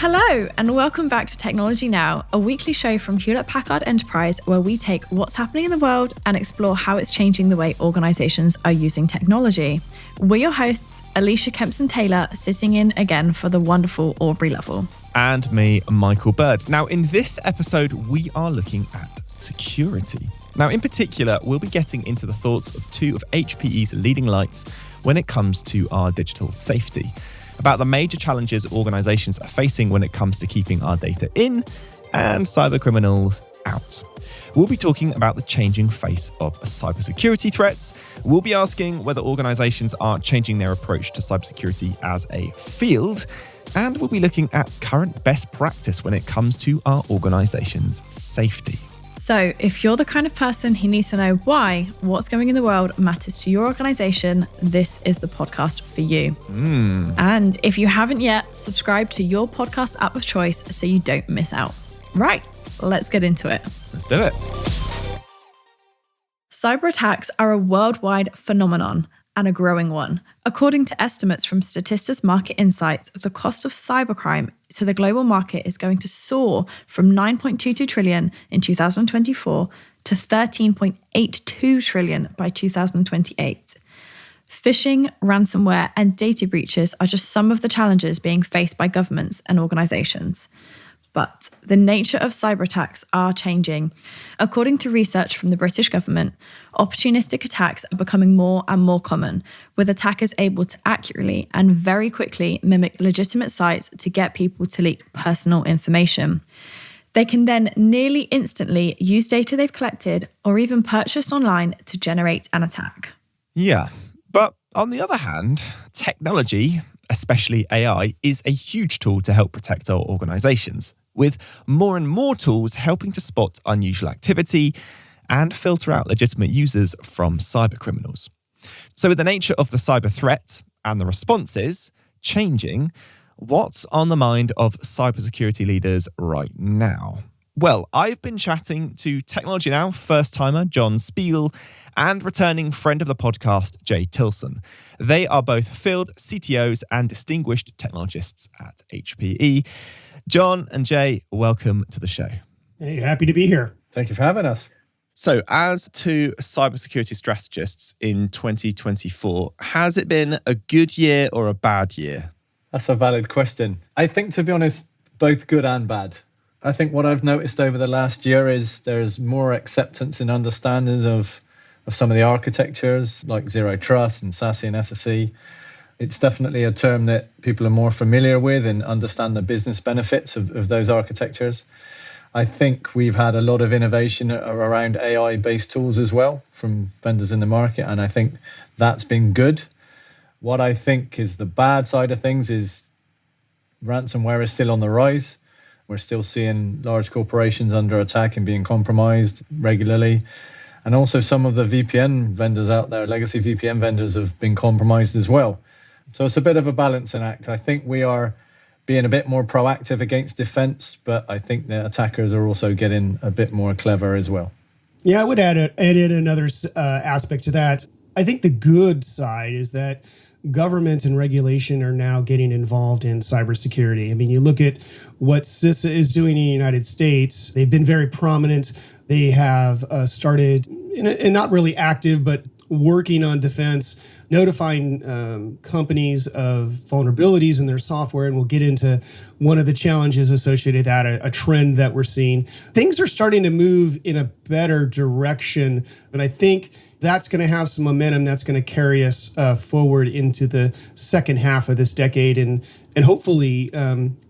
Hello, and welcome back to Technology Now, a weekly show from Hewlett Packard Enterprise where we take what's happening in the world and explore how it's changing the way organizations are using technology. We're your hosts, Alicia Kempson-Taylor, sitting in again for the wonderful Aubrey Lovell. And me, Michael Bird. Now, in this episode, we are looking at security. Now, in particular, we'll be getting into the thoughts of two of HPE's leading lights when it comes to our digital safety, about the major challenges organizations are facing when it comes to keeping our data in and cyber criminals out. We'll be talking about the changing face of cybersecurity threats. We'll be asking whether organizations are changing their approach to cybersecurity as a field. And we'll be looking at current best practice when it comes to our organization's safety. So if you're the kind of person who needs to know why what's going in the world matters to your organization, this is the podcast for you. And if you haven't yet, subscribe to your podcast app of choice so you don't miss out. Right, let's get into it. Let's do it. Cyber attacks are a worldwide phenomenon and a growing one. According to estimates from Statista Market Insights, the cost of cybercrime to the global market is going to soar from $9.22 trillion in 2024 to $13.82 trillion by 2028. Phishing, ransomware, and data breaches are just some of the challenges being faced by governments and organizations. But the nature of cyber attacks are changing. According to research from the British government, opportunistic attacks are becoming more and more common, with attackers able to accurately and very quickly mimic legitimate sites to get people to leak personal information. They can then nearly instantly use data they've collected or even purchased online to generate an attack. Yeah, but on the other hand, technology, especially AI, is a huge tool to help protect our organizations, with more and more tools helping to spot unusual activity and filter out legitimate users from cyber criminals. So with the nature of the cyber threat and the responses changing, what's on the mind of cybersecurity leaders right now? Well, I've been chatting to Technology Now first-timer John Spiegel and returning friend of the podcast, Jaye Tilson. They are both field CTOs and distinguished technologists at HPE. John and Jaye, welcome to the show. Hey, happy to be here. Thank you for having us. So, as two cybersecurity strategists in 2024, has it been a good year or a bad year? That's a valid question. I think, to be honest, both good and bad. I think what I've noticed over the last year is there's more acceptance and understanding of some of the architectures like Zero Trust and SASE and SSE. It's definitely a term that people are more familiar with and understand the business benefits of those architectures. I think we've had a lot of innovation around AI-based tools as well from vendors in the market, and I think that's been good. What I think is the bad side of things is ransomware is still on the rise. We're still seeing large corporations under attack and being compromised regularly. And also some of the VPN vendors out there, legacy VPN vendors, have been compromised as well. So it's a bit of a balancing act. I think we are being a bit more proactive against defense, but I think the attackers are also getting a bit more clever as well. Yeah, I would add in another aspect to that. I think the good side is that government and regulation are now getting involved in cybersecurity. I mean, you look at what CISA is doing in the United States. They've been very prominent. They have started, and not really active, but working on defense, notifying companies of vulnerabilities in their software. And we'll get into one of the challenges associated with that, a trend that we're seeing. Things are starting to move in a better direction. And I think that's going to have some momentum that's going to carry us forward into the second half of this decade and hopefully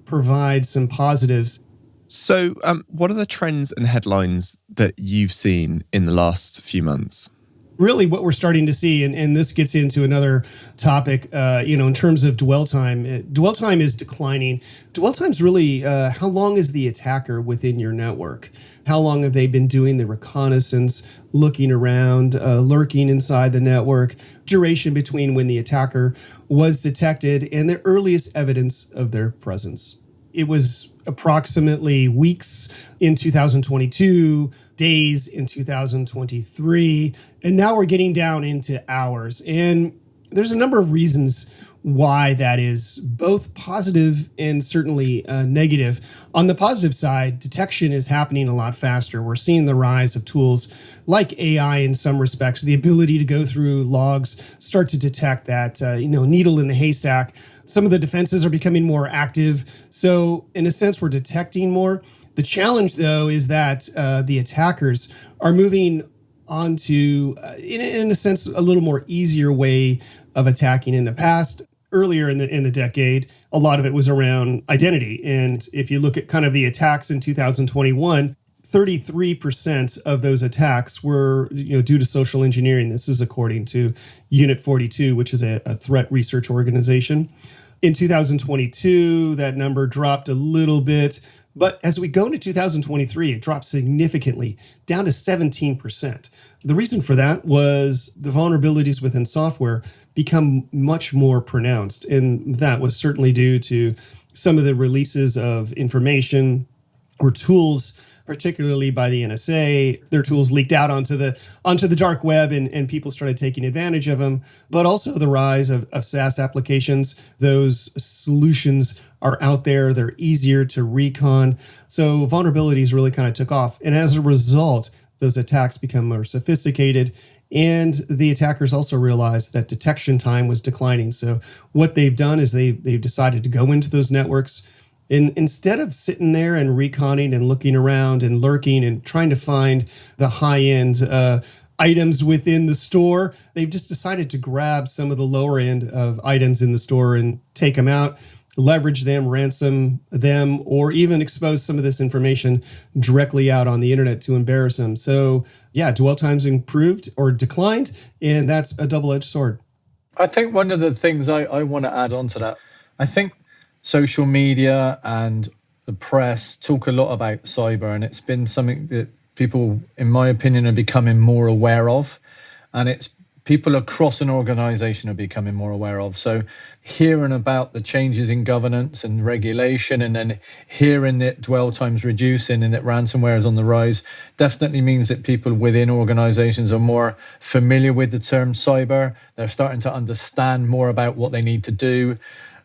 provide some positives. So what are the trends and headlines that you've seen in the last few months? Really what we're starting to see, and this gets into another topic, in terms of dwell time. Dwell time is declining. Dwell time is really how long is the attacker within your network? How long have they been doing the reconnaissance, looking around, lurking inside the network? Duration between when the attacker was detected and the earliest evidence of their presence. It was approximately weeks in 2022, days in 2023, and now we're getting down into hours. And there's a number of reasons why that is both positive and certainly negative. On the positive side, detection is happening a lot faster. We're seeing the rise of tools like AI in some respects, the ability to go through logs, start to detect that needle in the haystack. Some of the defenses are becoming more active. So in a sense, we're detecting more. The challenge, though, is that the attackers are moving onto, in a sense, a little more easier way of attacking. In the past, earlier in the decade, a lot of it was around identity. And if you look at kind of the attacks in 2021, 33% of those attacks were due to social engineering. This is according to Unit 42, which is a threat research organization. In 2022, that number dropped a little bit. But as we go into 2023, it dropped significantly, down to 17%. The reason for that was the vulnerabilities within software become much more pronounced. And that was certainly due to some of the releases of information or tools, particularly by the NSA. Their tools leaked out onto the dark web, and people started taking advantage of them. But also the rise of SaaS applications. Those solutions are out there. They're easier to recon. So vulnerabilities really kind of took off. And as a result, those attacks become more sophisticated. And the attackers also realized that detection time was declining. So what they've done is they've decided to go into those networks. And instead of sitting there and reconning and looking around and lurking and trying to find the high-end items within the store, they've just decided to grab some of the lower end of items in the store and take them out, leverage them, ransom them, or even expose some of this information directly out on the internet to embarrass them. So yeah, dwell times improved or declined, and that's a double-edged sword. I think one of the things I want to add on to that, I think social media and the press talk a lot about cyber, and it's been something that people, in my opinion, are becoming more aware of. And it's people across an organization are becoming more aware of. So hearing about the changes in governance and regulation, and then hearing that dwell times reducing and that ransomware is on the rise, definitely means that people within organizations are more familiar with the term cyber. They're starting to understand more about what they need to do,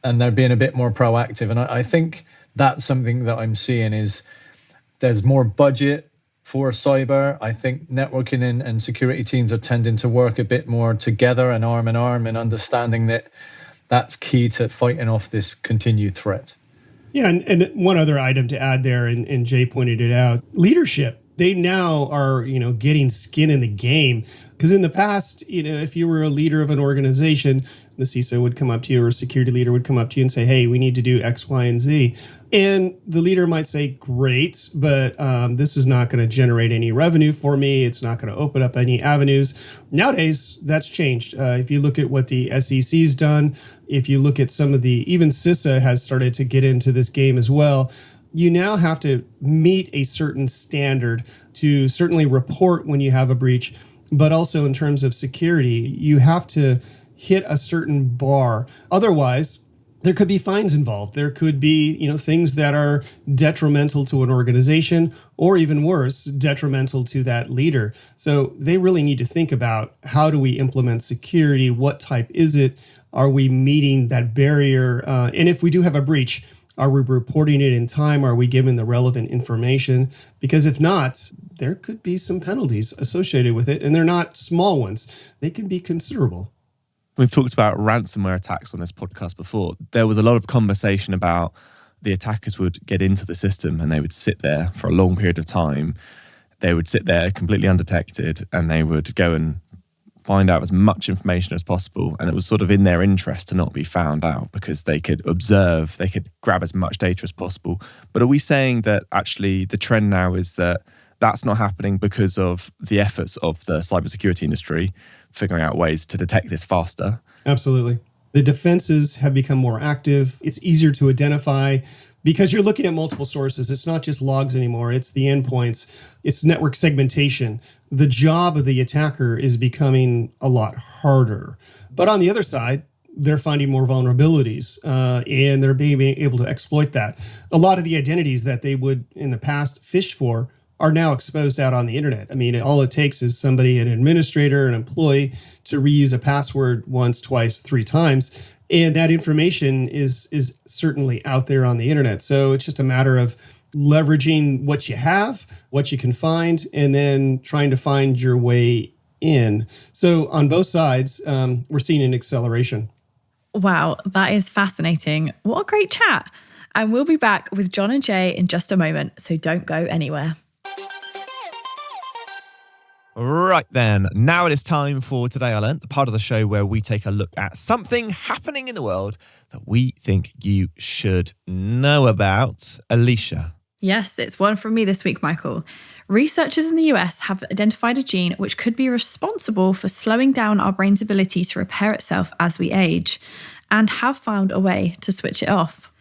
and they're being a bit more proactive. And I think that's something that I'm seeing is there's more budget for cyber. I think networking and security teams are tending to work a bit more together and arm in arm, and understanding that that's key to fighting off this continued threat. Yeah, and one other item to add there, and Jaye pointed it out, leadership. They now are, getting skin in the game. Because in the past, if you were a leader of an organization, the CISO would come up to you, or a security leader would come up to you and say, hey, we need to do X, Y, and Z. And the leader might say, great, but this is not going to generate any revenue for me. It's not going to open up any avenues. Nowadays, that's changed. If you look at what the SEC's done, if you look at some of even CISA has started to get into this game as well. You now have to meet a certain standard to certainly report when you have a breach, but also in terms of security, you have to hit a certain bar. Otherwise, there could be fines involved. There could be, things that are detrimental to an organization, or even worse, detrimental to that leader. So they really need to think about, how do we implement security? What type is it? Are we meeting that barrier? And if we do have a breach, are we reporting it in time? Are we given the relevant information? Because if not, there could be some penalties associated with it, and they're not small ones. They can be considerable. We've talked about ransomware attacks on this podcast before. There was a lot of conversation about the attackers would get into the system and they would sit there for a long period of time. They would sit there completely undetected, and they would go and find out as much information as possible. And it was sort of in their interest to not be found out, because they could observe, they could grab as much data as possible. But are we saying that actually the trend now is that that's not happening because of the efforts of the cybersecurity industry figuring out ways to detect this faster? Absolutely. The defenses have become more active. It's easier to identify because you're looking at multiple sources. It's not just logs anymore. It's the endpoints. It's network segmentation. The job of the attacker is becoming a lot harder. But on the other side, they're finding more vulnerabilities, and they're being able to exploit that. A lot of the identities that they would in the past fish for are now exposed out on the internet. I mean, all it takes is somebody, an administrator, an employee, to reuse a password once, twice, 3 times, And that information is certainly out there on the internet. So it's just a matter of leveraging what you have, what you can find, and then trying to find your way in. So on both sides, we're seeing an acceleration. Wow, that is fascinating. What a great chat. And we'll be back with John and Jaye in just a moment, so don't go anywhere. Right then, now it is time for Today I Learned, the part of the show where we take a look at something happening in the world that we think you should know about. Alicia. Yes, it's one from me this week, Michael. Researchers in the US have identified a gene which could be responsible for slowing down our brain's ability to repair itself as we age, and have found a way to switch it off.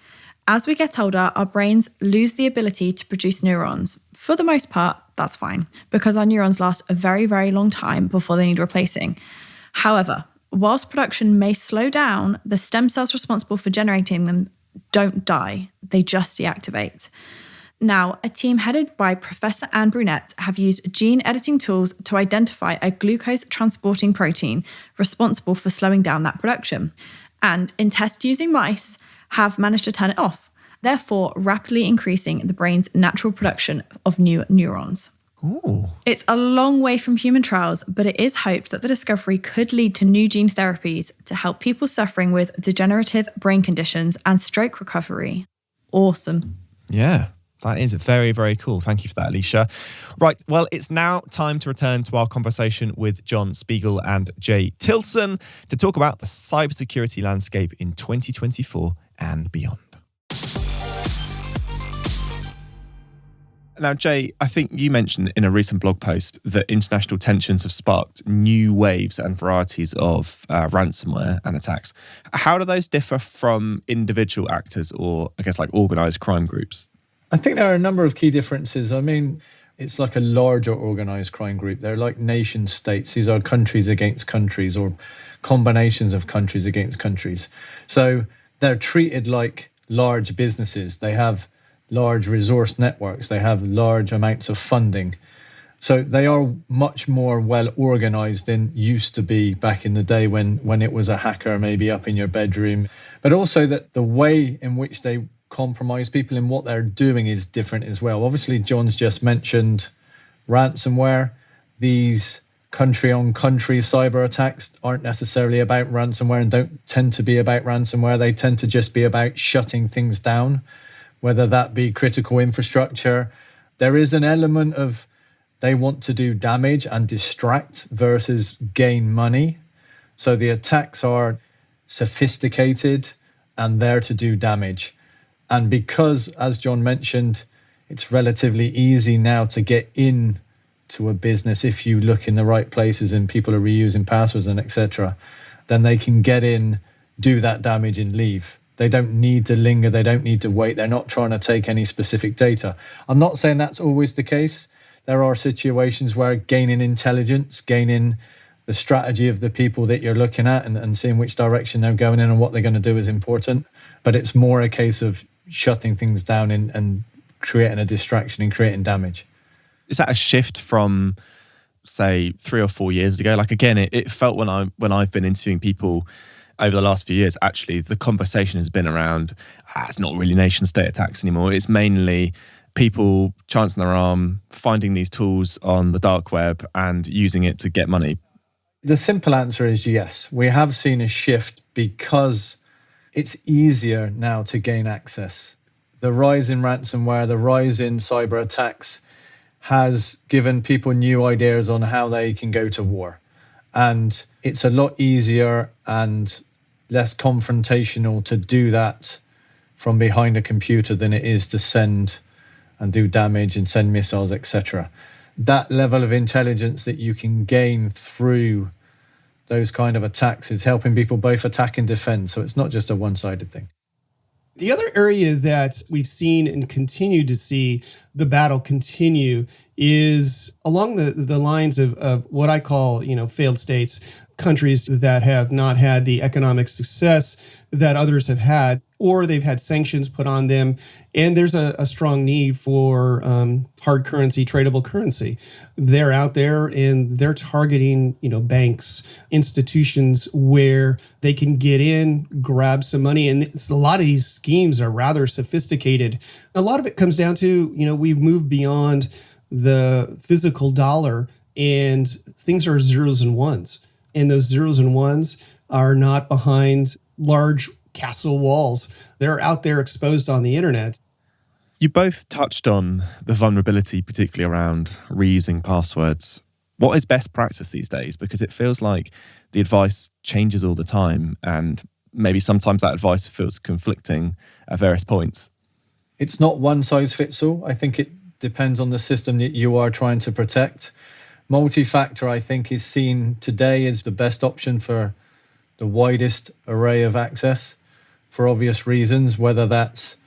As we get older, our brains lose the ability to produce neurons. For the most part, that's fine, because our neurons last a very, very long time before they need replacing. However, whilst production may slow down, the stem cells responsible for generating them don't die, they just deactivate. Now, a team headed by Professor Anne Brunette have used gene editing tools to identify a glucose transporting protein responsible for slowing down that production. And in tests using mice, have managed to turn it off, therefore rapidly increasing the brain's natural production of new neurons. Ooh. It's a long way from human trials, but it is hoped that the discovery could lead to new gene therapies to help people suffering with degenerative brain conditions and stroke recovery. Awesome. Yeah. That is very, very cool. Thank you for that, Alicia. Right, well, it's now time to return to our conversation with John Spiegel and Jaye Tilson to talk about the cybersecurity landscape in 2024 and beyond. Now, Jaye, I think you mentioned in a recent blog post that international tensions have sparked new waves and varieties of ransomware and attacks. How do those differ from individual actors or, I guess, like organised crime groups? I think there are a number of key differences. I mean, it's like a larger organized crime group. They're like nation states. These are countries against countries or combinations of countries against countries. So they're treated like large businesses. They have large resource networks. They have large amounts of funding. So they are much more well organized than used to be back in the day when it was a hacker maybe up in your bedroom. But also that the way in which they compromise people and what they're doing is different as well. Obviously, John's just mentioned ransomware. These country-on-country cyber attacks aren't necessarily about ransomware and don't tend to be about ransomware. They tend to just be about shutting things down, whether that be critical infrastructure. There is an element of they want to do damage and distract versus gain money. So the attacks are sophisticated and there to do damage. And because, as John mentioned, it's relatively easy now to get in to a business if you look in the right places and people are reusing passwords and etc., then they can get in, do that damage and leave. They don't need to linger. They don't need to wait. They're not trying to take any specific data. I'm not saying that's always the case. There are situations where gaining intelligence, gaining the strategy of the people that you're looking at and seeing which direction they're going in and what they're going to do is important. But it's more a case of shutting things down and creating a distraction and creating damage. Is that a shift from, say, 3 or 4 years ago? Like, again, it felt when I've been interviewing people over the last few years, actually, the conversation has been around, it's not really nation state attacks anymore. It's mainly people chancing their arm, finding these tools on the dark web and using it to get money. The simple answer is yes. We have seen a shift because it's easier now to gain access. The rise in ransomware, the rise in cyber attacks has given people new ideas on how they can go to war. And it's a lot easier and less confrontational to do that from behind a computer than it is to send and do damage and send missiles, etc. That level of intelligence that you can gain through those kind of attacks is helping people both attack and defend. So it's not just a one-sided thing. The other area that we've seen and continue to see the battle continue is along the lines of what I call, failed states, countries that have not had the economic success that others have had, or they've had sanctions put on them. And there's a strong need for hard currency, tradable currency. They're out there and they're targeting, banks, institutions where they can get in, grab some money. And a lot of these schemes are rather sophisticated. A lot of it comes down to, we've moved beyond the physical dollar and things are zeros and ones. And those zeros and ones are not behind large castle walls. They're out there exposed on the internet. You both touched on the vulnerability, particularly around reusing passwords. What is best practice these days? Because it feels like the advice changes all the time, and maybe sometimes that advice feels conflicting at various points. It's not one size fits all. I think it depends on the system that you are trying to protect. Multi-factor, I think, is seen today as the best option for the widest array of access for obvious reasons, whether that's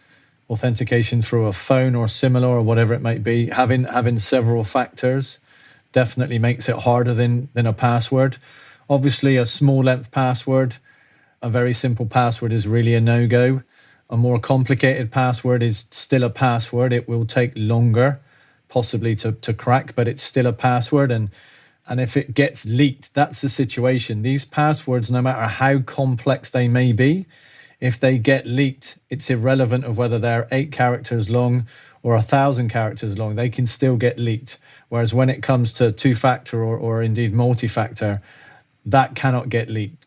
authentication through a phone or similar or whatever it might be. Having several factors definitely makes it harder than a password. Obviously, a small length password, a very simple password is really a no-go. A more complicated password is still a password. It will take longer possibly to crack, but it's still a password. And if it gets leaked, that's the situation. These passwords, no matter how complex they may be, if they get leaked, it's irrelevant of whether they're 8 characters long or 1,000 characters long. They can still get leaked. Whereas when it comes to two-factor or indeed multi-factor, that cannot get leaked.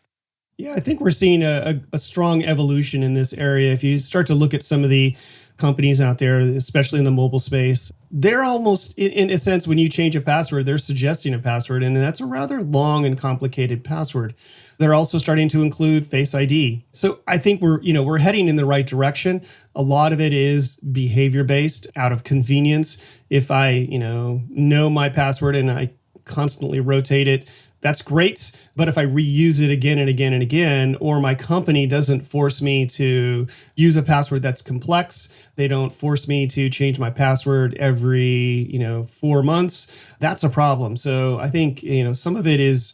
Yeah, I think we're seeing a strong evolution in this area. If you start to look at some of the companies out there, especially in the mobile space, they're almost, in a sense, when you change a password, they're suggesting a password, and that's a rather long and complicated password. They're also starting to include Face ID. So I think we're heading in the right direction. A lot of it is behavior based, out of convenience. If I, know my password and I constantly rotate it, that's great. But if I reuse it again and again and again, or my company doesn't force me to use a password that's complex, they don't force me to change my password every, 4 months, that's a problem. So I think, some of it is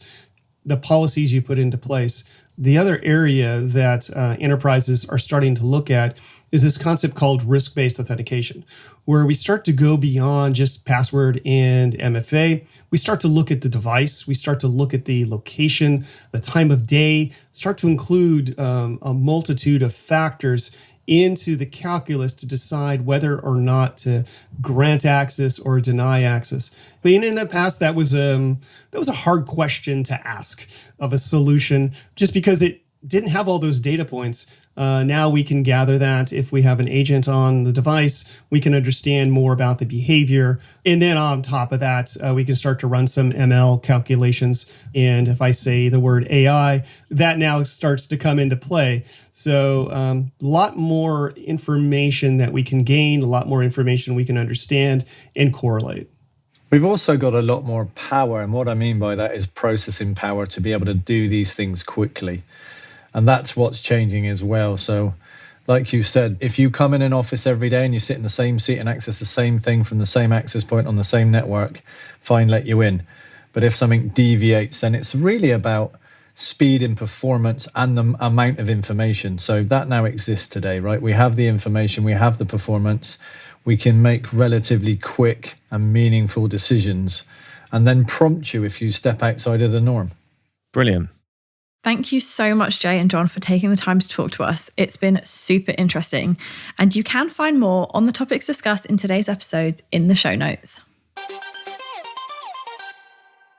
the policies you put into place. The other area that enterprises are starting to look at is this concept called risk-based authentication, where we start to go beyond just password and MFA. We start to look at the device. We start to look at the location, the time of day, start to include a multitude of factors into the calculus to decide whether or not to grant access or deny access. And in the past, that was a hard question to ask of a solution, just because it didn't have all those data points. Now we can gather that if we have an agent on the device, we can understand more about the behavior. And then on top of that, we can start to run some ML calculations. And if I say the word AI, that now starts to come into play. So a lot more information that we can gain, a lot more information we can understand and correlate. We've also got a lot more power. And what I mean by that is processing power to be able to do these things quickly. And that's what's changing as well. So like you said, if you come in an office every day and you sit in the same seat and access the same thing from the same access point on the same network, fine, let you in. But if something deviates, then it's really about speed and performance and the amount of information. So that now exists today, right? We have the information, we have the performance, we can make relatively quick and meaningful decisions and then prompt you if you step outside of the norm. Brilliant. Thank you so much, Jaye and John, for taking the time to talk to us. It's been super interesting. And you can find more on the topics discussed in today's episode in the show notes.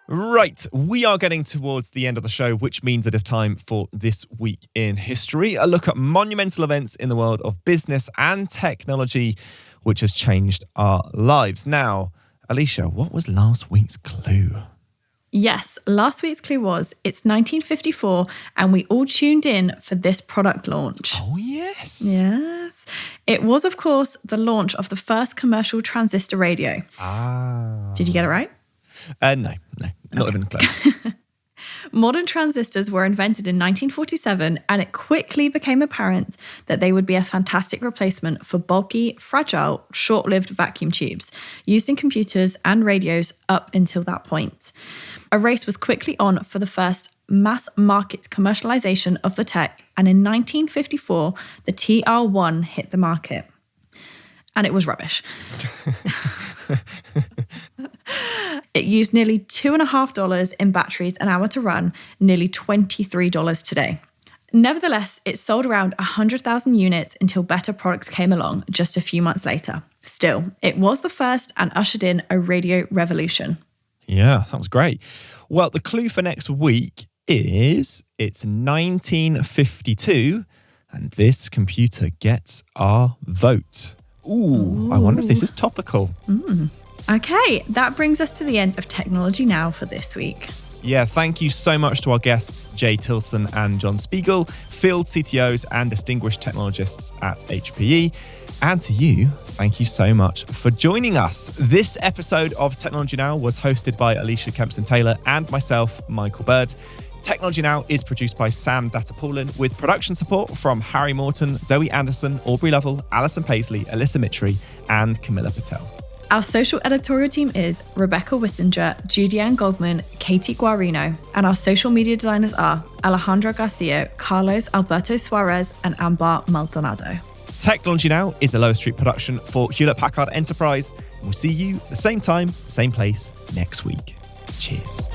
Right, we are getting towards the end of the show, which means it is time for This Week in History, a look at monumental events in the world of business and technology, which has changed our lives. Now, Alicia, what was last week's clue? Yes, last week's clue was it's 1954 and we all tuned in for this product launch. Oh, yes. Yes. It was, of course, the launch of the first commercial transistor radio. Ah. Did you get it right? No, not even close. Modern transistors were invented in 1947, and it quickly became apparent that they would be a fantastic replacement for bulky, fragile, short-lived vacuum tubes used in computers and radios up until that point. A race was quickly on for the first mass market commercialization of the tech, and in 1954, the TR-1 hit the market. And it was rubbish. It used nearly $2.50 in batteries an hour to run, nearly $23 today. Nevertheless, it sold around 100,000 units until better products came along just a few months later. Still, it was the first and ushered in a radio revolution. Yeah, that was great. Well, the clue for next week is it's 1952 and this computer gets our vote. Ooh, I wonder if this is topical. Okay, that brings us to the end of Technology Now for this week. Yeah, thank you so much to our guests, Jaye Tilson and John Spiegel, field CTOs and distinguished technologists at HPE. And to you, thank you so much for joining us. This episode of Technology Now was hosted by Alicia Kempson-Taylor and myself, Michael Bird. Technology Now is produced by Sam Dattapoulin with production support from Harry Morton, Zoe Anderson, Aubrey Lovell, Alison Paisley, Alyssa Mitri, and Camilla Patel. Our social editorial team is Rebecca Wissinger, Judy-Ann Goldman, Katie Guarino, and our social media designers are Alejandro Garcia, Carlos Alberto Suarez, and Ambar Maldonado. Technology Now is a Lower Street production for Hewlett Packard Enterprise. We'll see you at the same time, same place next week. Cheers.